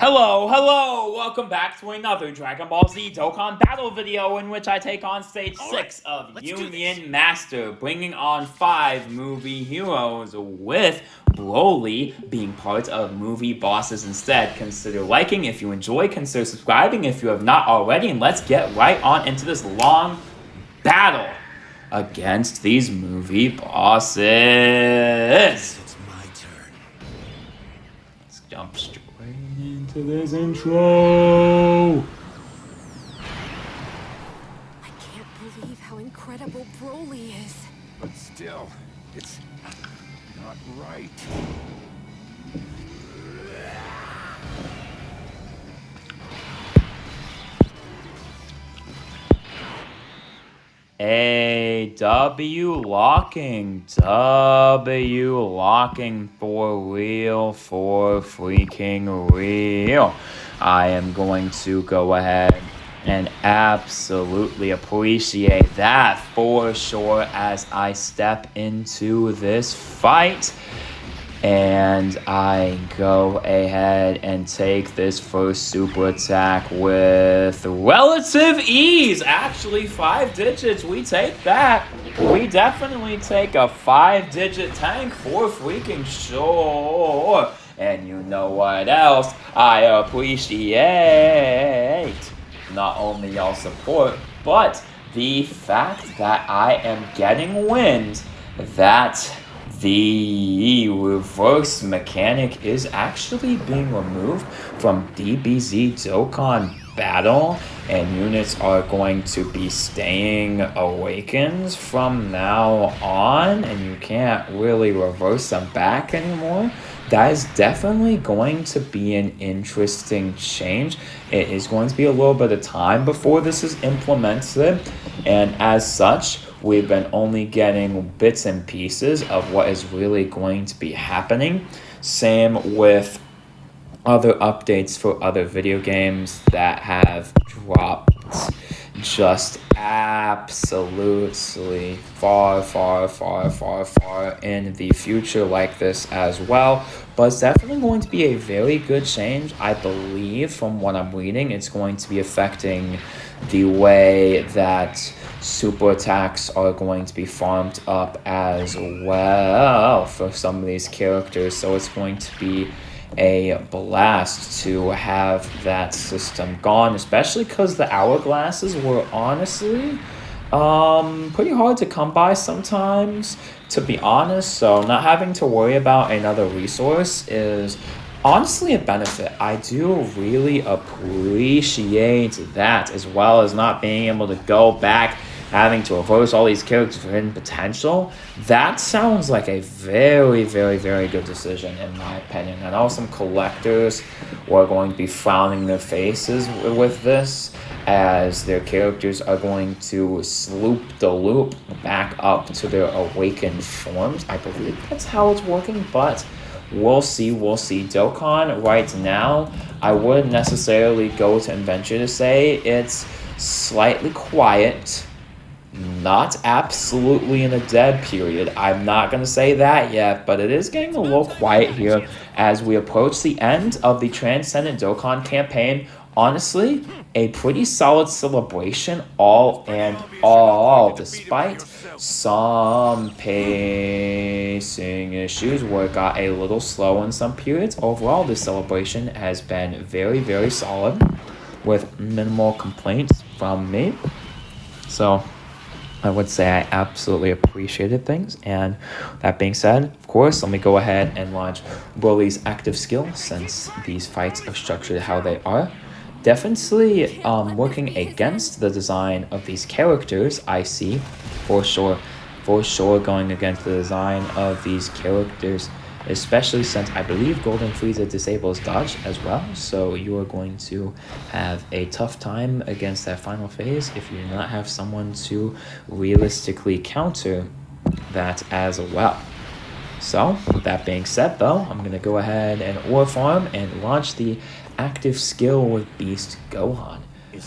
Hello, welcome back to another Dragon Ball Z Dokkan battle video in which I take on stage 6 of Union Master, bringing on 5 movie heroes with Broly being part of movie bosses instead. Consider liking if you enjoy, consider subscribing if you have not already, and let's get right on into this long battle against these movie bosses. It's my turn. Let's jump straight into this intro. I can't believe how incredible Broly is. But still, it's not right. W locking for real, for freaking real. I am going to go ahead and absolutely appreciate that for sure as I step into this fight. And I go ahead and take this first super attack with relative ease. Actually, 5 digits, we take that. We definitely take a 5-digit tank for freaking sure. And you know what else I appreciate? Not only y'all support, but the fact that I am getting wind that the reverse mechanic is actually being removed from DBZ Dokkan Battle, and units are going to be staying awakened from now on, and you can't really reverse them back anymore. That is definitely going to be an interesting change. It is going to be a little bit of time before this is implemented, and as such, we've been only getting bits and pieces of what is really going to be happening. Same with other updates for other video games that have dropped just absolutely far in the future like this as well. But it's definitely going to be a very good change. I believe from what I'm reading, it's going to be affecting the way that super attacks are going to be farmed up as well for some of these characters. So it's going to be a blast to have that system gone, especially because the hourglasses were honestly pretty hard to come by sometimes, to be honest. So not having to worry about another resource is honestly a benefit. I do really appreciate that, as well as not being able to go back, having to reverse all these characters for hidden potential. That sounds like a very good decision in my opinion. I know some collectors are going to be frowning their faces with this, as their characters are going to sloop the loop back up to their awakened forms. I believe that's how it's working, but we'll see. Dokkan right now, I wouldn't necessarily go to venture to say it's slightly quiet, not absolutely in a dead period. I'm not going to say that yet, but it is getting a little quiet here as we approach the end of the Transcendent Dokkan campaign. Honestly, a pretty solid celebration all in all, despite some pacing issues where it got a little slow in some periods. Overall, this celebration has been very solid with minimal complaints from me. So I would say I absolutely appreciated things. And that being said, of course, let me go ahead and launch Broly's active skill, since these fights are structured how they are. Definitely working against the design of these characters, I see, for sure going against the design of these characters, especially since I believe Golden Frieza disables dodge as well. So you are going to have a tough time against that final phase if you do not have someone to realistically counter that as well. So with that being said, though, I'm going to go ahead and ore farm and launch the active skill with Beast Gohan.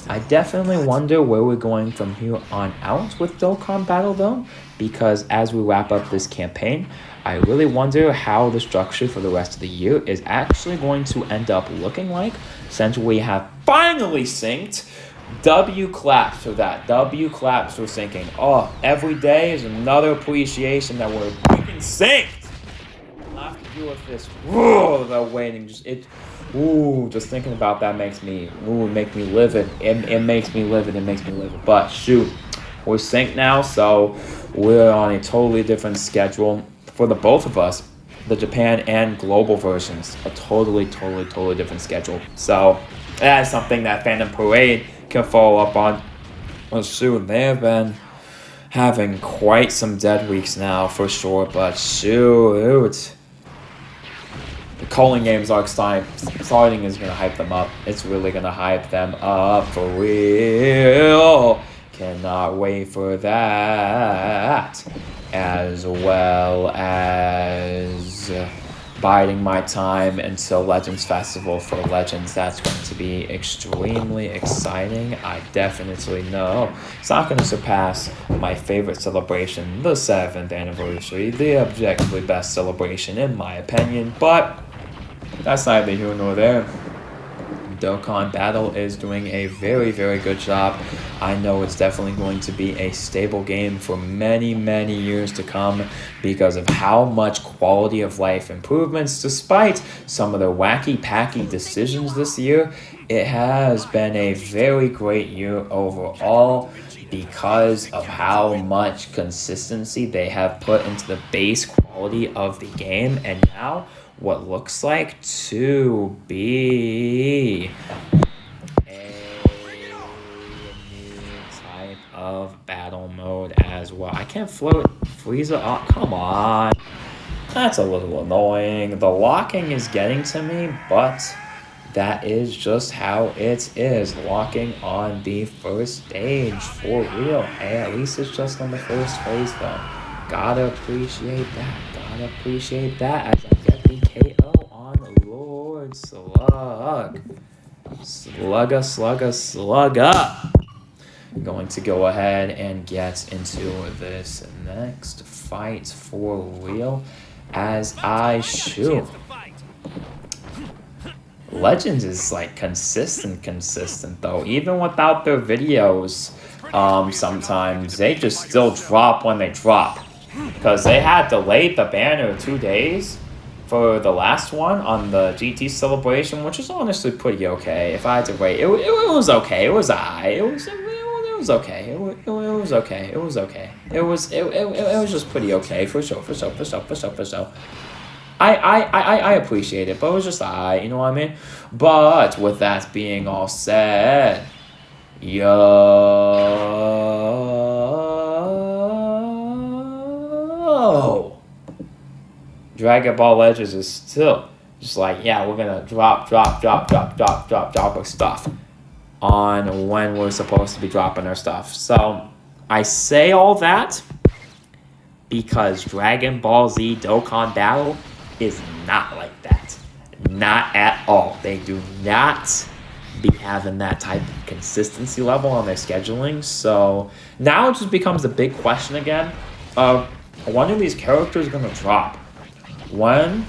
I definitely wonder where we're going from here on out with Dokkan Battle though, because as we wrap up this campaign, I really wonder how the structure for the rest of the year is actually going to end up looking like, since we have finally synced. W claps for that. W claps for syncing. Oh, every day is another appreciation that we're freaking synced. Not have to deal with this. Without waiting. Just thinking about that makes me, make me livid. It makes me livid. It makes me livid. But shoot, we're synced now, so we're on a totally different schedule for the both of us. The Japan and global versions, a totally different schedule. So that is something that Fandom Parade can follow up on. Well, shoot, they have been having quite some dead weeks now for sure, but shoot. The Calling Games arc starting is going to hype them up. It's really going to hype them up for real. Cannot wait for that. As well as biding my time until Legends Festival for Legends. That's going to be extremely exciting. I definitely know it's not going to surpass my favorite celebration, the 7th anniversary, the objectively best celebration in my opinion, but that's neither here nor there. Dokkan Battle is doing a very good job. I know it's definitely going to be a stable game for many years to come because of how much quality of life improvements, despite some of the wacky-packy decisions this year. It has been a very great year overall because of how much consistency they have put into the base quality of the game, and now what looks like to be a new type of battle mode as well. I can't float Frieza up. Come on. That's a little annoying. The locking is getting to me, but that is just how it is. Locking on the first stage for real. Hey, at least it's just on the first phase though. Gotta appreciate that. As I get the KO on Lord Slug. Slugga. Going to go ahead and get into this next fight for real as I shoot. Legends is like consistent though. Even without their videos, sometimes they just still drop when they drop. Because they had delayed the banner 2 days for the last one on the GT celebration, which was honestly pretty okay. If I had to rate, it was okay. It was alright. It was okay. It was okay. It was just pretty okay for sure. I appreciate it, but it was just alright, you know what I mean? But with that being all said, Dragon Ball Legends is still just like, yeah, we're gonna drop our stuff on when we're supposed to be dropping our stuff. So I say all that because Dragon Ball Z Dokkan Battle is not like that. Not at all. They do not be having that type of consistency level on their scheduling. So now it just becomes a big question again of when are these characters going to drop? When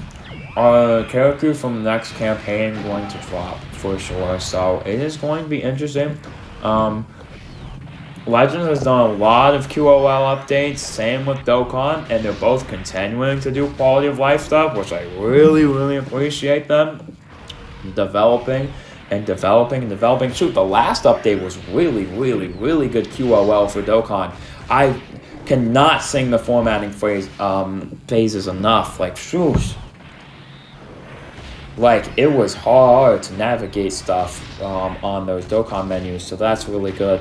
are characters from the next campaign going to drop for sure? So it is going to be interesting. Legends has done a lot of QOL updates, same with Dokkan, and they're both continuing to do quality of life stuff, which I really appreciate them developing. Shoot, the last update was really good QOL for Dokkan. I cannot sing the formatting phases enough. Like, shoot. Like, it was hard to navigate stuff on those Dokkan menus, so that's really good.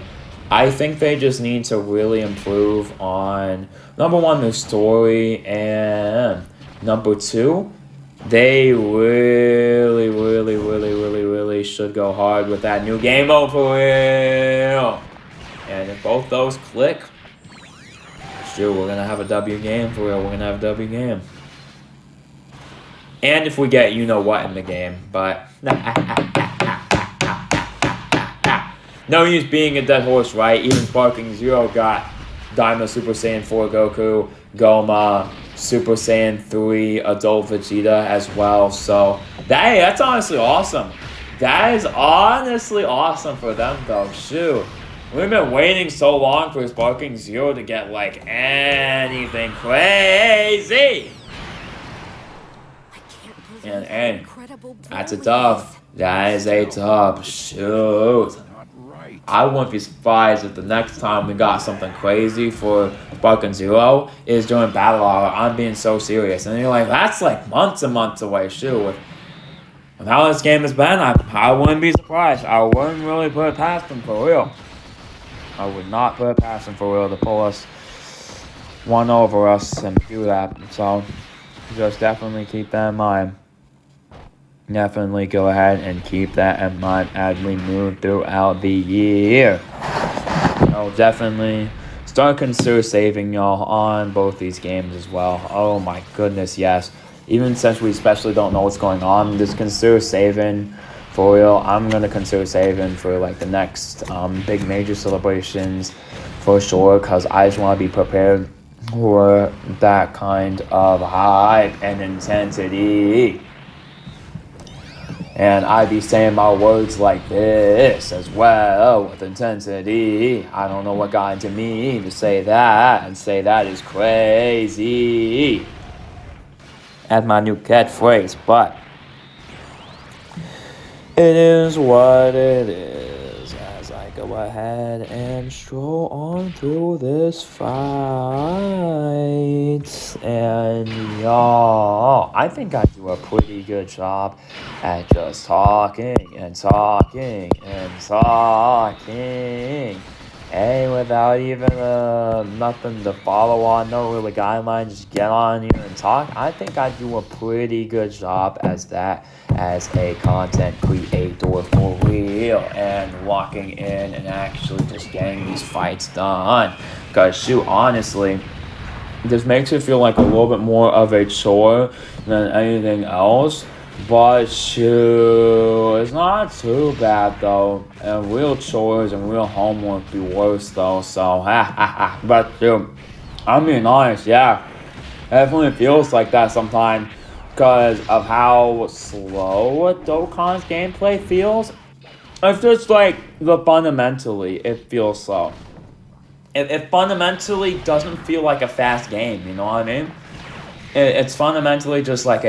I think they just need to really improve on, number one, their story, and number two, they really should go hard with that new game mode for real. And if both those click, sure, we're going to have a W game for real. We're going to have a W game. And if we get you-know-what in the game, but no use being a dead horse, right? Even Sparking Zero got Daima Super Saiyan 4 Goku, Goma, Super Saiyan 3 Adult Vegeta as well. So that's honestly awesome. That is honestly awesome for them though. Shoot. We've been waiting so long for Sparking Zero to get like anything crazy. And that's a dub. That is a dub. Shoot. I wouldn't be surprised if the next time we got something crazy for Sparking Zero is during Battle Hour. I'm being so serious. And you're like, that's like months and months away. Shoot. With how this game has been, I wouldn't be surprised. I wouldn't really put it past them for real. I would not put it past them for real to pull us one over us and do that. So just definitely keep that in mind. Definitely go ahead and keep that in mind as we move throughout the year. I'll definitely start consider saving y'all on both these games as well. Oh my goodness, yes. Even since we especially don't know what's going on, just consider saving for real. I'm going to consider saving for like the next big major celebrations for sure, because I just want to be prepared for that kind of hype and intensity. And I be saying my words like this as well with intensity. I don't know what got into me to say that and say that is crazy. That's my new catchphrase, but it is what it is as I go ahead and stroll on through this fight. And y'all, I think I do a pretty good job at just talking and talking and talking. Hey, without even nothing to follow on, no really guidelines, just get on here and talk. I think I do a pretty good job as that, as a content creator for real, and walking in and actually just getting these fights done. Because shoot, honestly, this makes it feel like a little bit more of a chore than anything else. But shoot, it's not too bad though. And real chores and real homework be worse though. So but shoot, I'm being honest, yeah, it definitely feels like that sometimes because of how slow Dokkan's gameplay feels. It's just like fundamentally it feels slow. It fundamentally doesn't feel like a fast game. You know what I mean? It's fundamentally just like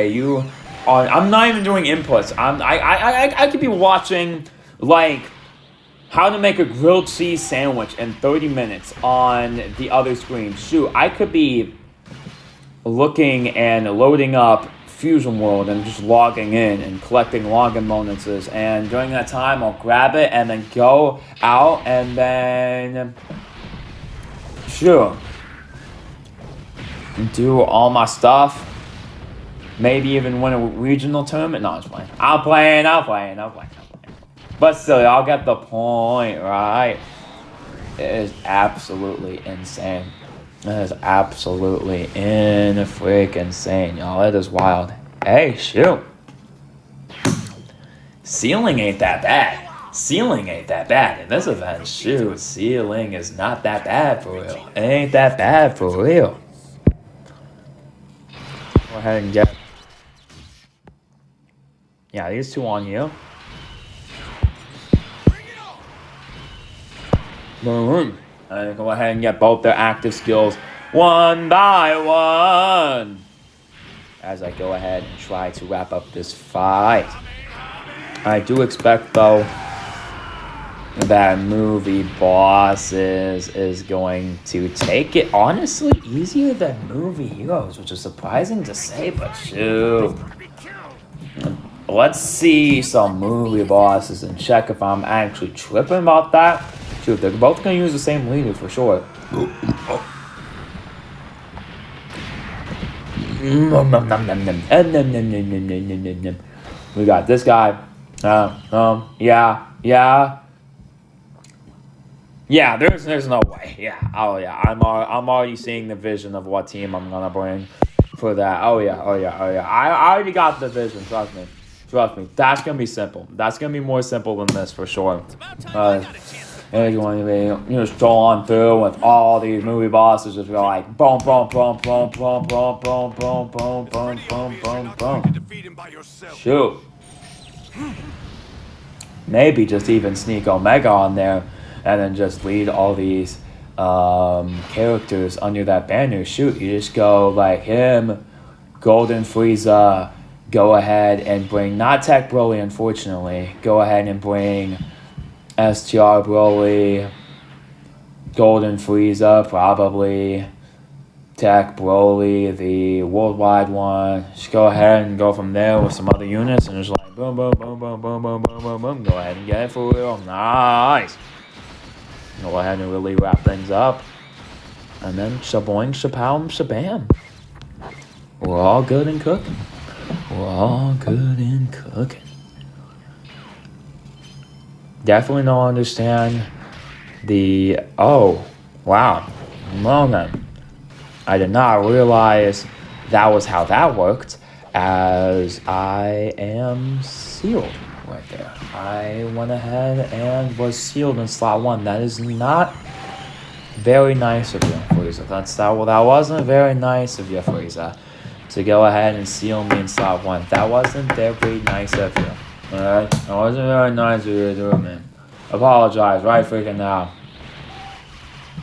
I'm not even doing inputs. I could be watching like how to make a grilled cheese sandwich in 30 minutes on the other screen. Shoot, I could be looking and loading up Fusion World and just logging in and collecting login bonuses. And during that time, I'll grab it and then go out and then do all my stuff. Maybe even win a regional tournament. No, I'm just playing. I'm playing. But still, y'all get the point, right? It is absolutely insane. It is absolutely freaking insane, y'all. It is wild. Hey, shoot. Ceiling ain't that bad. In this event. Shoot, ceiling is not that bad for real. It ain't that bad for real. Go ahead and get... Yeah, these two on you. And go ahead and get both their active skills one by one. As I go ahead and try to wrap up this fight. I do expect, though, that movie Bosses is going to take it, honestly, easier than movie Heroes, which is surprising to say, but shoot. Let's see some movie bosses and check if I'm actually tripping about that. Shoot, they're both going to use the same leader for sure. We got this guy. Yeah, there's no way. Yeah, oh yeah, I'm already seeing the vision of what team I'm gonna bring for that. Oh yeah. I already got the vision. Trust me. That's gonna be simple. That's gonna be more simple than this for sure. And it's going to be, strolling through with all these movie bosses just go like boom, boom, boom, boom, boom, boom, boom, boom, boom, boom, boom, boom, boom. Defeat him by yourself. Shoot. Maybe just even sneak Omega on there and then just lead all these characters under that banner. Shoot, you just go like him, Golden Frieza, go ahead and bring, not Tech Broly unfortunately, go ahead and bring STR Broly, Golden Frieza, probably, Tech Broly, the worldwide one. Just go ahead and go from there with some other units and just like boom, boom, boom, boom, boom, boom, boom, boom, boom. Go ahead and get it for real. Nice. Go ahead and really wrap things up. And then shaboing, shapow, shabam. We're all good and cooking. We're all good and cooking. Definitely don't understand the, oh, wow. Well then. I did not realize that was how that worked, as I am sealed right there. I went ahead and was sealed in slot 1. That is not very nice of you, Frieza. That wasn't very nice of you, Frieza, to go ahead and seal me in slot 1. That wasn't very nice of you. Alright? That wasn't very nice of you to do, man. Apologize right freaking now.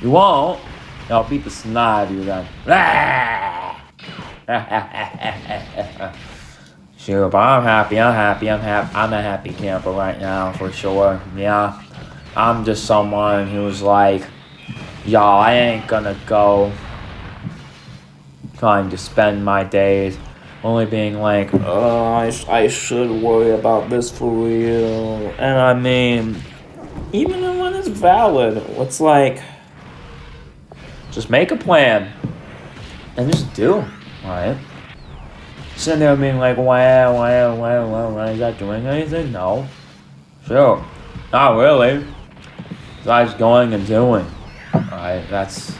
You won't? I'll beat the snot out of you then. Sure, but I'm happy. I'm a happy camper right now, for sure. Yeah. I'm just someone who's like, y'all, I ain't gonna go trying to spend my days only being like, oh, I should worry about this for real. And I mean, even when it's valid, it's like, just make a plan and just do, alright? Sitting there being like, wow, is that doing anything? No. Sure. Not really. Besides going and doing. Alright, that's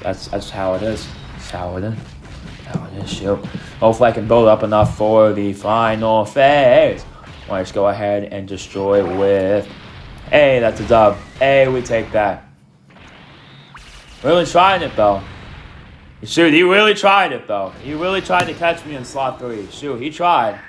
how it is. That's how it is. How it is, shoot. Hopefully I can build up enough for the final phase. Let's go ahead and destroy with, hey, that's a dub. Hey, we take that. Really trying it though. Shoot, he really tried it though. He really tried to catch me in slot 3. Shoot, he tried.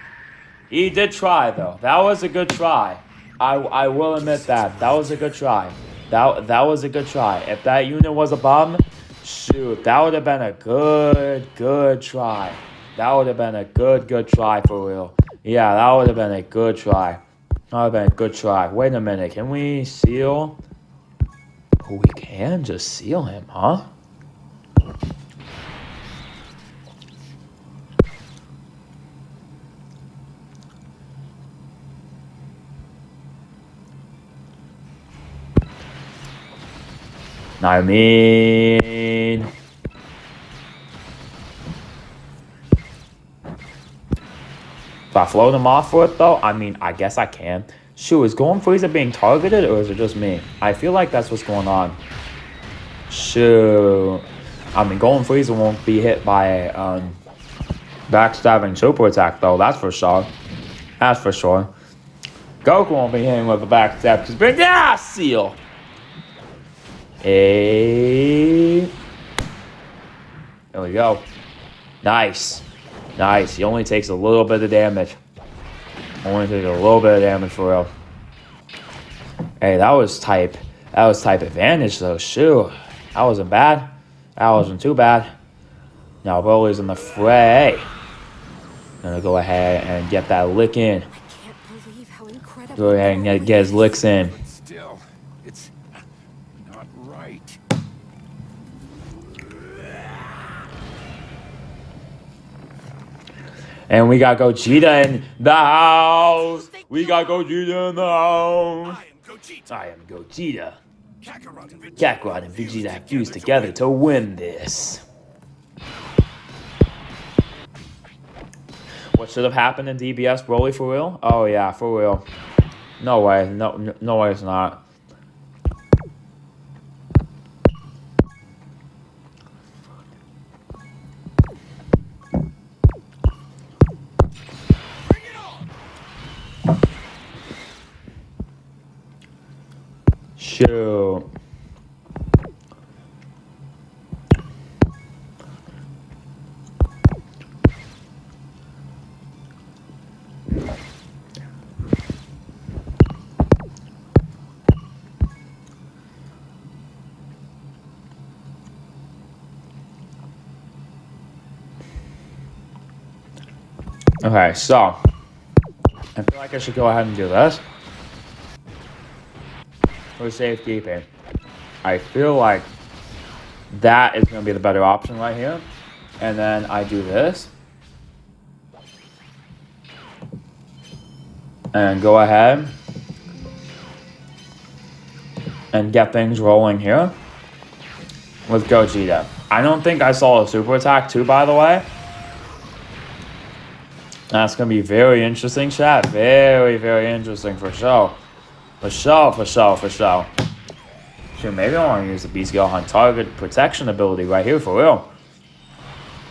He did try though. That was a good try. I will admit that. That was a good try. That was a good try. If that unit was a bum, shoot, that would have been a good try. That would have been a good try for real. Yeah, that would have been a good try. That would have been a good try. Wait a minute, can we seal? Oh, we can just seal him, huh? I mean, if I float him off for it though, I mean, I guess I can. Shoot, is Golden Frieza being targeted or is it just me? I feel like that's what's going on. Shoot. I mean, Golden Frieza won't be hit by a backstabbing super attack though, that's for sure. That's for sure. Goku won't be hitting with a backstab because seal. There we go. Nice. Nice. He only takes a little bit of damage. Only takes a little bit of damage for real. Hey, that was type advantage though. Shoot. That wasn't bad. That wasn't too bad. Now Broly's in the fray. Gonna go ahead and get that lick in. Can't believe how incredible. Go ahead and get his licks in. Still, it's not right. And we got Gogeta in the house. We got Gogeta in the house. I am Gogeta. I am Gogeta. Kakarot and Vegeta have fused together to win this. What should have happened in DBS Broly for real? Oh yeah, for real. No way. No way it's not. Shoot. Okay, so I feel like I should go ahead and do this for safekeeping. I feel like that is going to be the better option right here. And then I do this. And go ahead and get things rolling here with Gogeta. I don't think I saw a super attack too, by the way. That's going to be very interesting, chat. Very, very interesting for sure. For sure, for sure, for sure. Shoot, maybe I want to use the B-Scale on target protection ability right here for real.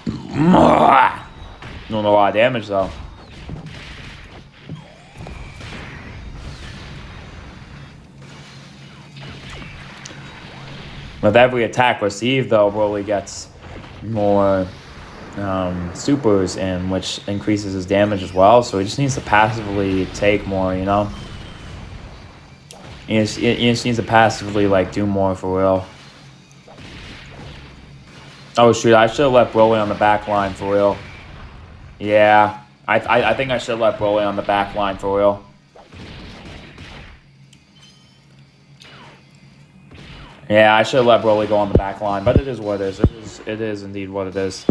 Doing a lot of damage though. With every attack received though, Broly gets more supers, and which increases his damage as well. So he just needs to passively take more, you know. He just needs to passively like do more for real. Oh shoot! I should have left Broly on the back line for real. Yeah, I think I should have left Broly on the back line for real. Yeah, I should have let Broly go on the back line, but it is what it is. It is indeed what it is.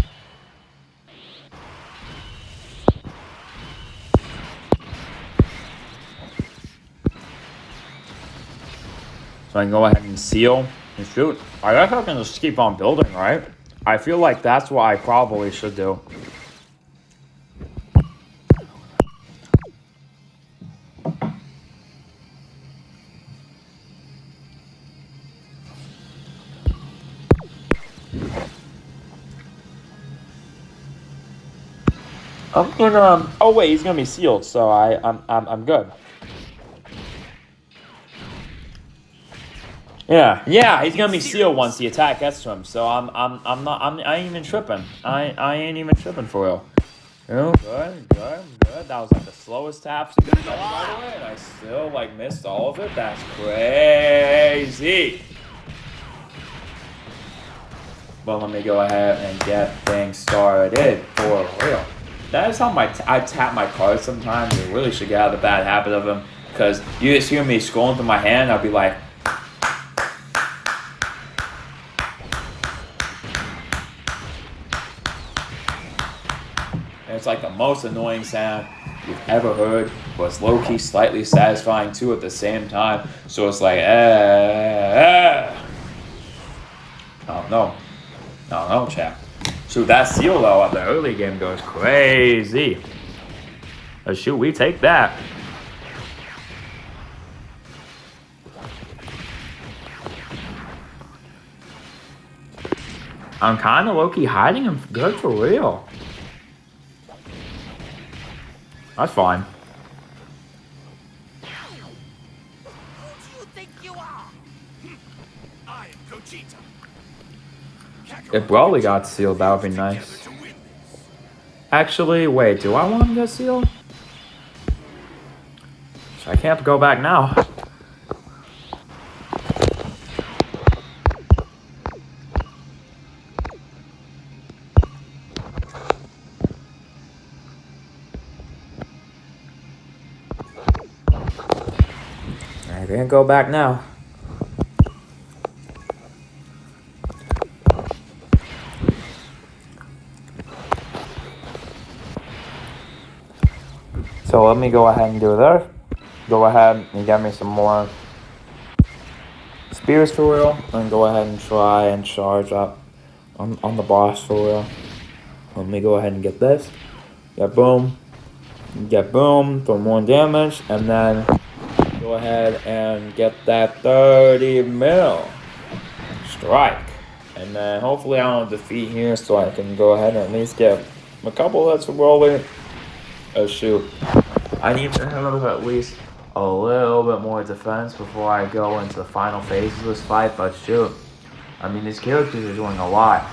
So I can go ahead and seal and shoot. I guess I can just keep on building, right? I feel like that's what I probably should do. I'm gonna. Oh wait, he's gonna be sealed, so I'm good. Yeah, he's gonna be sealed once the attack gets to him. So I ain't even tripping. I ain't even tripping for real. Oh, good. That was like the slowest taps by the way, and I still like missed all of it. That's crazy. But let me go ahead and get things started for real. That is how I tap my cards sometimes. I really should get out of the bad habit of them, because you just hear me scrolling through my hand. I'll be like. And it's like the most annoying sound you've ever heard, but it's low-key slightly satisfying too at the same time. So it's like, Oh no, chap. Shoot, that seal though at the early game goes crazy. Shoot, we take that. I'm kind of low-key hiding him good for real. That's fine. Who do you think you are? I am Gogeta. If Broly got sealed, that would be nice. Actually, wait, do I want him to get sealed? I can't go back now. I can't go back now. So let me go ahead and do this. Go ahead and get me some more spears for real, and go ahead and try and charge up on the boss for real. Let me go ahead and get this. Get boom for more damage, and then go ahead and get that 30 mil strike. And then hopefully I don't defeat here, so I can go ahead and at least get a couple hits for Broly. Oh shoot. I need to have at least a little bit more defense before I go into the final phase of this fight, but shoot. I mean, these characters are doing a lot.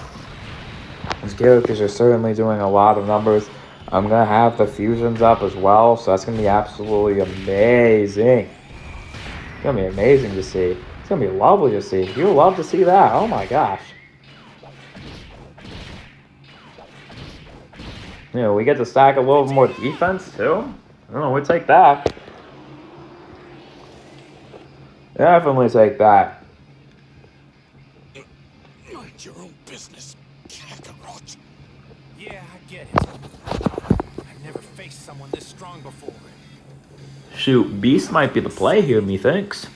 These characters are certainly doing a lot of numbers. I'm going to have the fusions up as well, so that's going to be absolutely amazing. It's going to be amazing to see. It's going to be lovely to see. You'll love to see that. Oh my gosh. You know, we get to stack a little more defense too. I don't know, we take that. Definitely take that. Mind your own business, Kakarot. Yeah, I get it. I've never faced someone this strong before. Shoot, Beast might be the play here, methinks.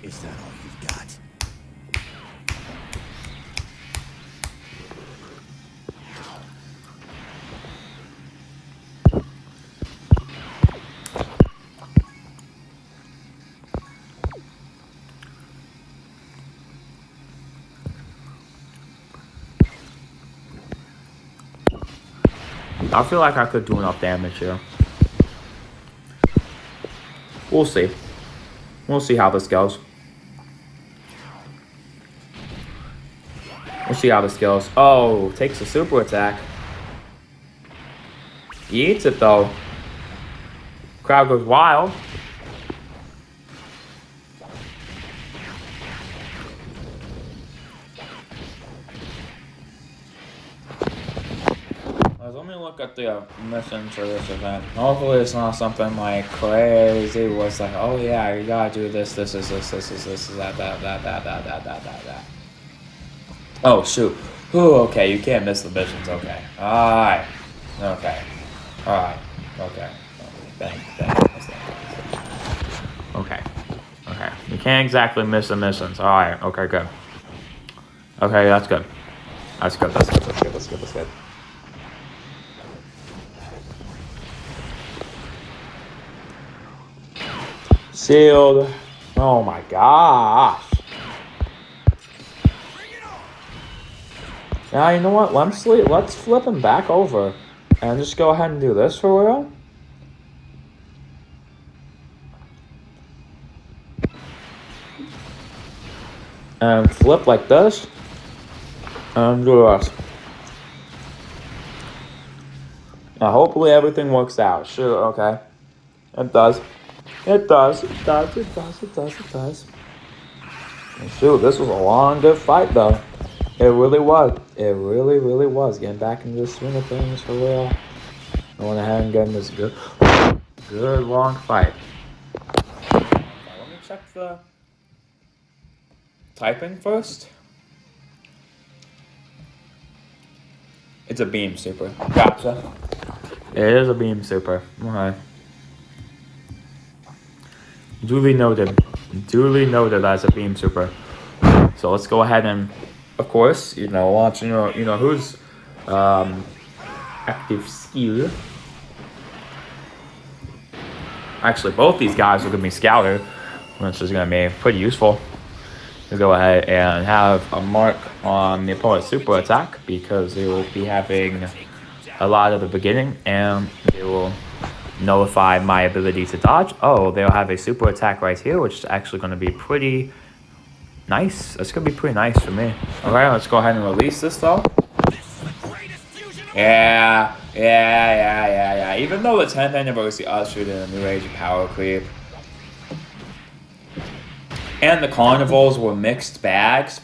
Is that all you've got? I feel like I could do enough damage here. We'll see. We'll see how this goes. We'll see how this goes. Oh, takes a super attack. He eats it though. Crowd goes wild. Let me look at the missions for this event. Hopefully it's not something like crazy where it's like, oh yeah, you gotta do this, that. Oh shoot. Ooh, okay, you can't miss the missions, okay. Alright. Okay. Alright. Okay. Okay. Okay. You can't exactly miss the missions. Alright, okay, good. Okay, that's good. That's good. Sealed. Oh my gosh. Now, you know what? Let's flip him back over and just go ahead and do this for real. And flip like this. And do this. Now, hopefully everything works out. Sure, okay. It does. It does. And shoot, this was a long, good fight, though. It really was. It really was. Getting back into the swing of things for real. Going ahead and getting this good long fight. Let me check the typing first. It's a beam super. Gotcha. It is a beam super. Okay. Duly noted as a beam super. So let's go ahead and, of course, launch. Who's active skill. Actually, both these guys are gonna be scouted, which is gonna be pretty useful. To go ahead and have a mark on the opponent's super attack because they will be having a lot at the beginning and they will nullify my ability to dodge. Oh, they'll have a super attack right here, which is actually going to be pretty nice. That's going to be pretty nice for me. Okay, let's go ahead and release this though. Yeah. Even though the 10th anniversary ushered in a new age of power creep, and the carnivals were mixed bags.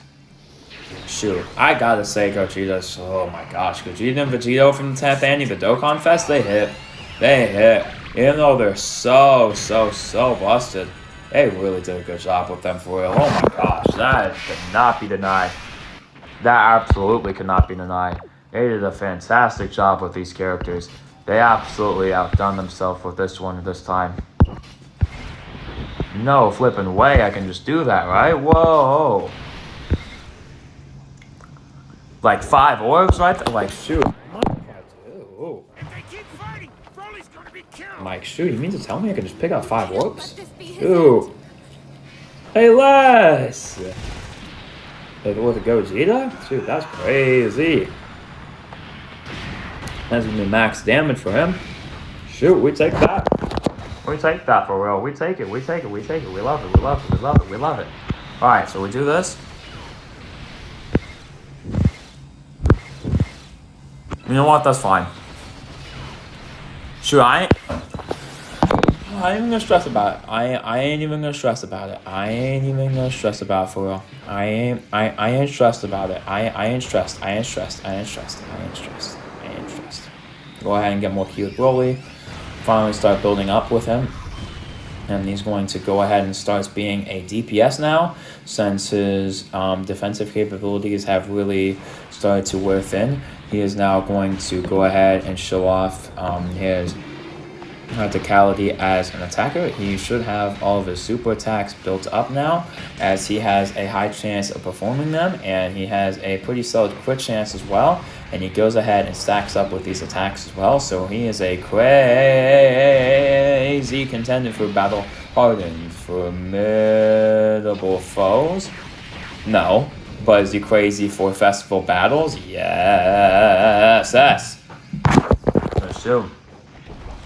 Shoot, I gotta say, Gogeta's. Oh my gosh, Gogeta and Vegito from the 10th Annie, the Dokkan Fest, they hit. Even though they're so busted, they really did a good job with them for real. Oh my gosh, that cannot be denied. That absolutely cannot be denied. They did a fantastic job with these characters. They absolutely outdone themselves with this one this time. No flipping way I can just do that, right? Whoa. Like 5 orbs right there? Like, shoot. Mike, shoot, you mean to tell me I can just pick out 5 orbs? Shoot. Hey, Les! With a Gogeta? Shoot, that's crazy. That's gonna be max damage for him. Shoot, we take that. We take that for real. We take it. We take it. We take it. We love it. We love it. We love it. We love it. All right, so we do this. You know what? That's fine. Sure, I ain't even gonna stress about it. I ain't even gonna stress about it. I ain't even gonna stress about it for real. I ain't stressed about it. I ain't stressed. I ain't stressed. I ain't stressed. I ain't stressed. I ain't stressed. Go ahead and get more key with Broly. Finally start building up with him. And he's going to go ahead and start being a DPS now, since his defensive capabilities have really started to wear thin. He is now going to go ahead and show off his verticality as an attacker. He should have all of his super attacks built up now, as he has a high chance of performing them, and he has a pretty solid crit chance as well, and he goes ahead and stacks up with these attacks as well. So he is a crazy contender for battle hardened formidable foes. No, but is he crazy for festival battles? Yes. For sure.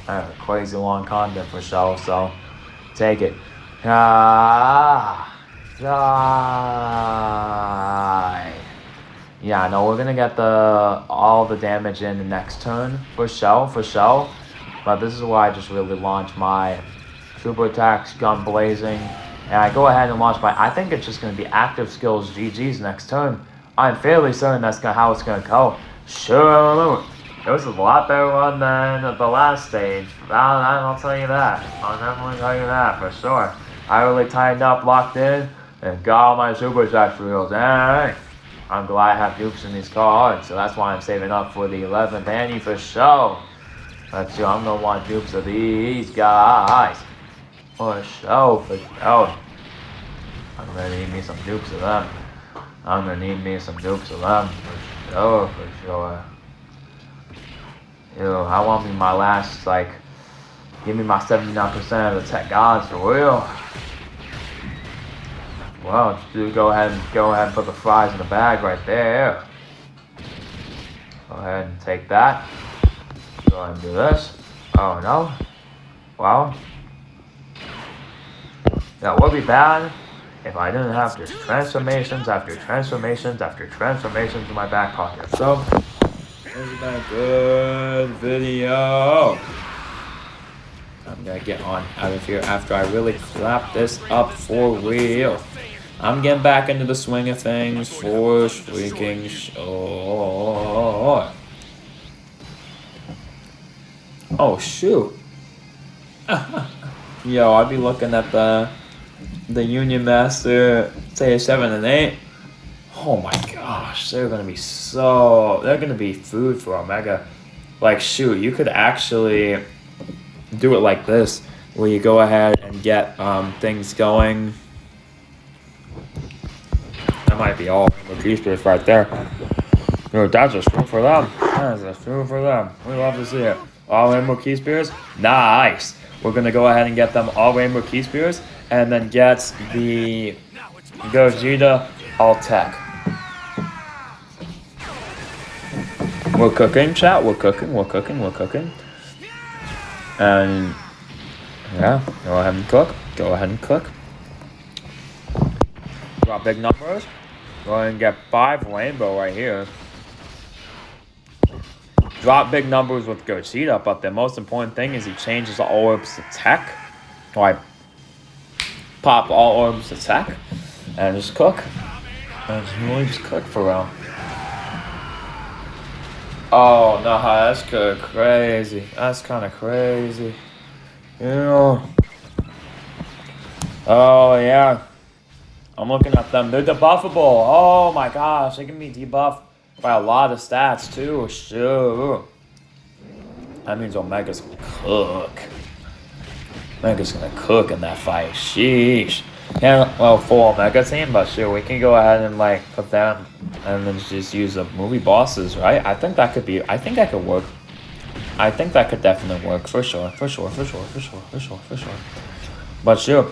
I have a crazy long content for show, so take it. Yeah, no, we're gonna get all the damage in the next turn for show. But this is why I just really launch my super attacks, gun blazing, and I go ahead and launch I think it's just gonna be active skills GG's next turn. I'm fairly certain that's how it's gonna go. Sure. It was a lot better run than the last stage. I'll tell you that. I'll definitely tell you that for sure. I really tightened up, locked in, and got all my super attacks reels. Dang. I'm glad I have dupes in these cards, so that's why I'm saving up for the 11th Annie for sure. Let's see, I'm gonna want dupes of these guys. For sure, for sure. I'm gonna need me some dupes of them. I'm gonna need me some dupes of them. For sure. Ew, I want me my last, give me my 79% of the tech gods for real. Well, just go ahead and put the fries in the bag right there. Go ahead and take that. Go ahead and do this. Oh no. Well, that would be bad if I didn't have just transformations after transformations after transformations in my back pocket. So, this has been a good video. I'm gonna get on out of here after I really clap this up for real. I'm getting back into the swing of things for freaking sure. Oh shoot. Yo, I'd be looking at the Union Master say 7 and 8. Oh my gosh, they're gonna be food for Omega. Like shoot, you could actually do it like this, where you go ahead and get things going. That might be all the Keysters right there. Dude, that's a screw for them. That is a screw for them. We love to see it. All Rainbow Key Spears? Nice! We're gonna go ahead and get them all Rainbow Key Spears, and then get the Gogeta all tech. We're cooking, chat. We're cooking. And yeah, go ahead and cook. Drop big numbers. Go ahead and get 5 rainbow right here. Drop big numbers with Gogeta, but the most important thing is he changes all orbs to tech. Like, pop all orbs to tech, and just cook. And just really just cook for real. Oh, no, that's crazy. That's kind of crazy. You know. Oh, yeah. I'm looking at them. They're debuffable. Oh, my gosh. They can be debuffed by a lot of stats, too. Sure. That means Omega's gonna cook. Omega's gonna cook in that fight. Sheesh. Yeah, well, full Omega team, but sure, we can go ahead and, put them and then just use the movie bosses, right? I think that could work. I think that could definitely work, for sure. But sure.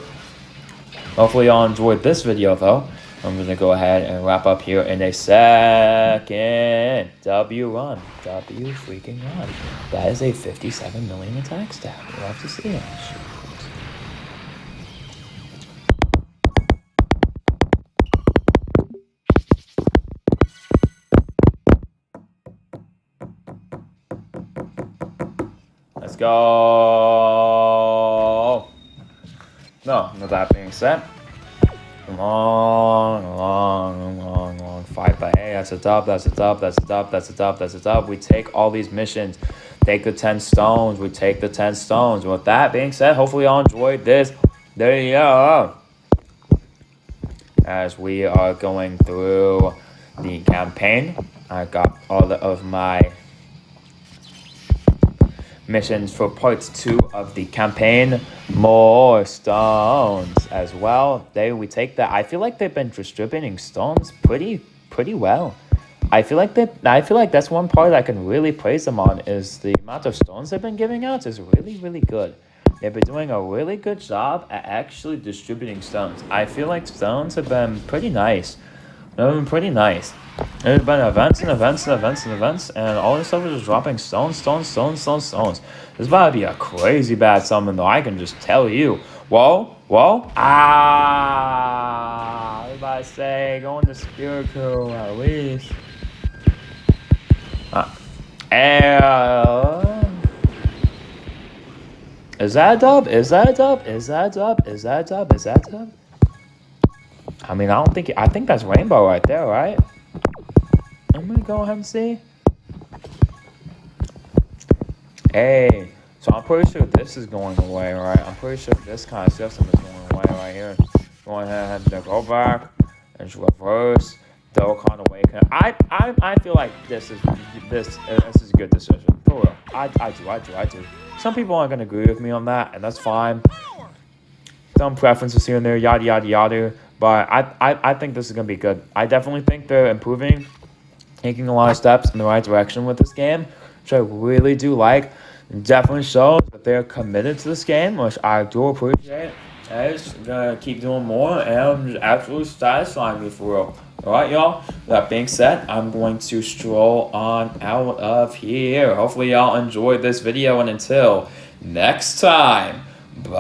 Hopefully y'all enjoyed this video, though. I'm going to go ahead and wrap up here in a second. W freaking run. That is a 57 million attack stat. We love to see it. Let's go. No, with that being said, long fight, but hey, that's a dub, that's a dub, that's a dub, that's a dub, that's a dub. We take all these missions, take the 10 stones, we take the 10 stones. With that being said, hopefully y'all enjoyed this video as we are going through the campaign. I got all of my missions for parts 2 of the campaign. More stones as well. We take that. I feel like they've been distributing stones pretty well. I feel like that's one part I can really praise them on, is the amount of stones they've been giving out is really good. They've been doing a really good job at actually distributing stones. I feel like stones have been pretty nice. They've been pretty nice. There's been events and events and events and events, and all this stuff is just dropping stones. This is about to be a crazy bad summon, though, I can just tell you. Whoa. I was about to say, going to Spirit Crew at least. Is that a dub? I mean, I think that's Rainbow right there, right? I'm gonna go ahead and see. Hey, so I'm pretty sure this is going away, right? I'm pretty sure this kind of system is going away right here. Go ahead and go back and reverse Dokkan Awaken. I feel like this is a good decision. For real. I do. Some people aren't gonna agree with me on that, and that's fine. Some preferences here and there, yada yada yada. But I think this is gonna be good. I definitely think they're improving, taking a lot of steps in the right direction with this game, which I really do like. It definitely shows that they're committed to this game, which I do appreciate. And it's gonna keep doing more and absolutely satisfying me for real. Alright, y'all. That being said, I'm going to stroll on out of here. Hopefully y'all enjoyed this video, and until next time, bye.